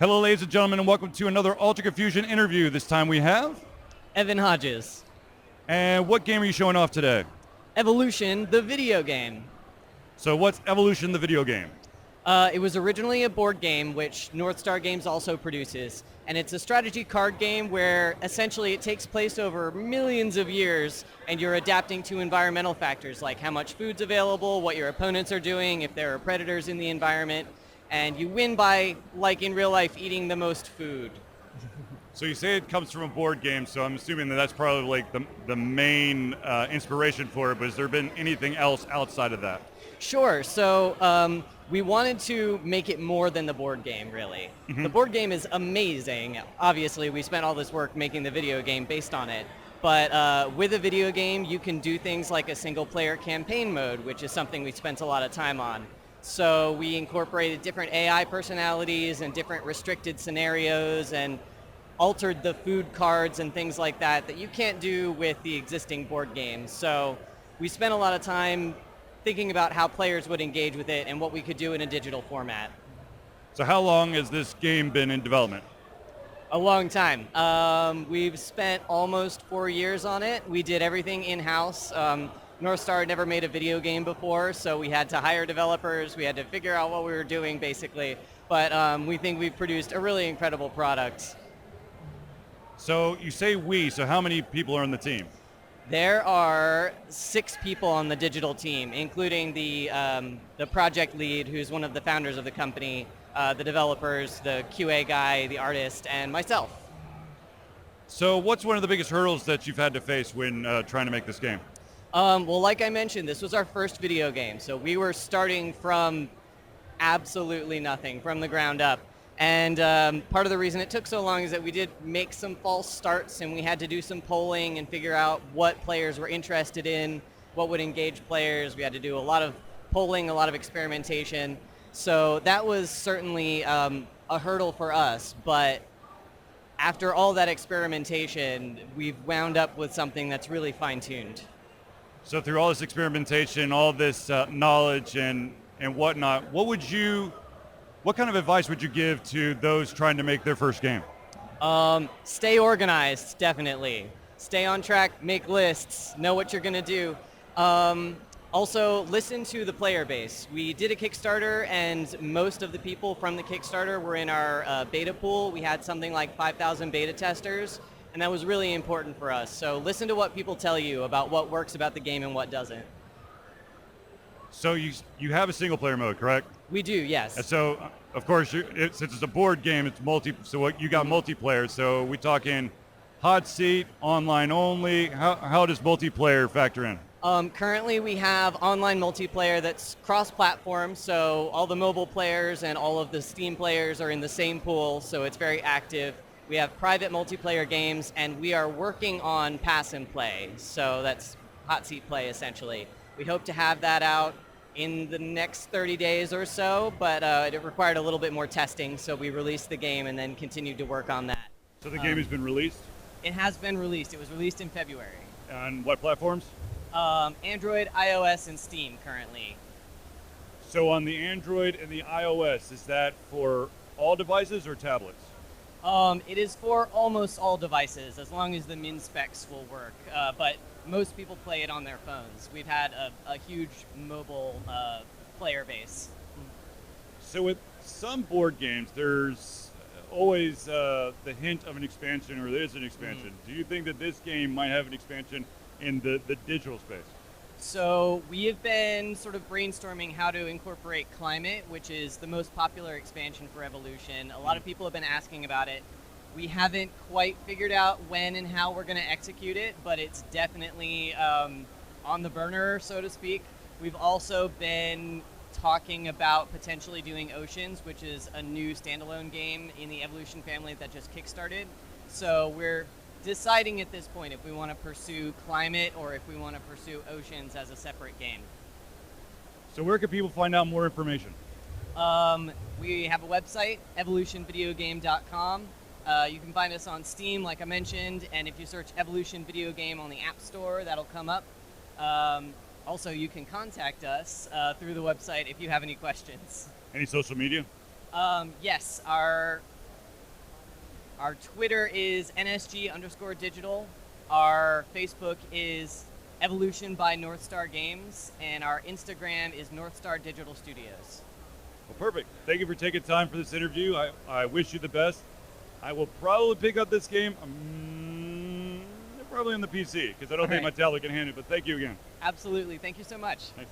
Hello, ladies and gentlemen, and welcome to another Ultra Confusion interview. This time we have. Evin Hodges. And what game are you showing off today? Evolution, the video game. So, what's Evolution, the video game? It was originally a board game, which North Star Games also produces. And it's a strategy card game where essentially it takes place over millions of years, and you're adapting to environmental factors like how much food's available, what your opponents are doing, if there are predators in the environment. And you win by, like in real life, eating the most food. So, you say it comes from a board game, so I'm assuming that that's probably like the main inspiration for it, but has there been anything else outside of that? Sure. So we wanted to make it more than the board game, really. The board game is amazing. Obviously, we spent all this work making the video game based on it. But with a video game, you can do things like a single-player campaign mode, which is something we spent a lot of time on. So we incorporated different AI personalities and different restricted scenarios and altered the food cards and things like that that you can't do with the existing board games. So we spent a lot of time thinking about how players would engage with it and what we could do in a digital format. So, how long has this game been in development? A long time. We've spent almost 4 years on it. We did everything in-house. North Star had never made a video game before, so we had to hire developers. We had to figure out what we were doing, basically. But we think we've produced a really incredible product. So, you say we, so how many people are on the team? There are 6 people on the digital team, including the project lead, who's one of the founders of the company, the developers, the QA guy, the artist, and myself. So, what's one of the biggest hurdles that you've had to face when trying to make this game? Well, like I mentioned, this was our first video game, so we were starting from absolutely nothing, from the ground up. And part of the reason it took so long is that we did make some false starts, and we had to do some polling and figure out what players were interested in, what would engage players. We had to do a lot of polling, a lot of experimentation. So that was certainly a hurdle for us. But after all that experimentation, we've wound up with something that's really fine-tuned. So, through all this experimentation, all this knowledge and whatnot, what kind of advice would you give to those trying to make their first game? Stay organized, definitely. Stay on track, make lists, know what you're going to do. Also, listen to the player base. We did a Kickstarter, and most of the people from the Kickstarter were in our beta pool. We had something like 5,000 beta testers, and that was really important for us. So listen to what people tell you about what works about the game and what doesn't. So, you have a single player mode, correct? We do, yes. And so, of course, since it's a board game, it's so what you got multiplayer. So, we talking hot seat, online only. How does multiplayer factor in? Currently, we have online multiplayer that's cross-platform, so all the mobile players and all of the Steam players are in the same pool, so it's very active. We have private multiplayer games, and we are working on pass and play, so that's hot seat play, essentially. We hope to have that out in the next 30 days or so, but it required a little bit more testing, so we released the game and then continued to work on that. So, the game has been released? It has been released. It was released in February. On what platforms? Android, iOS, and Steam currently. So, on the Android and the iOS, is that for all devices or tablets? It is for almost all devices, as long as the min specs will work, but most people play it on their phones. We've had a huge mobile player base. So, with some board games, there's always the hint of an expansion, or there is an expansion. Do you think that this game might have an expansion in the digital space? So we have been sort of brainstorming how to incorporate climate, which is the most popular expansion for Evolution. A lot of people have been asking about it. We haven't quite figured out when and how we're going to execute it, but it's definitely on the burner, so to speak. We've also been talking about potentially doing Oceans, which is a new standalone game in the Evolution family that just kickstarted. So we're deciding at this point if we want to pursue climate or if we want to pursue Oceans as a separate game. So, where can people find out more information? We have a website, evolutionvideogame.com. You can find us on Steam, like I mentioned, and if you search Evolution Video Game on the App Store, that'll come up. Also, you can contact us through the website if you have any questions. Any social media? Yes, our Our Twitter is nsg_digital. Our Facebook is Evolution by North Star Games, and our Instagram is North Star Digital Studios. Well, perfect. Thank you for taking time for this interview. I wish you the best. I will probably pick up this game, probably on the PC, because I don't think my tablet can handle it, but thank you again. Absolutely. Thank you so much. Thanks.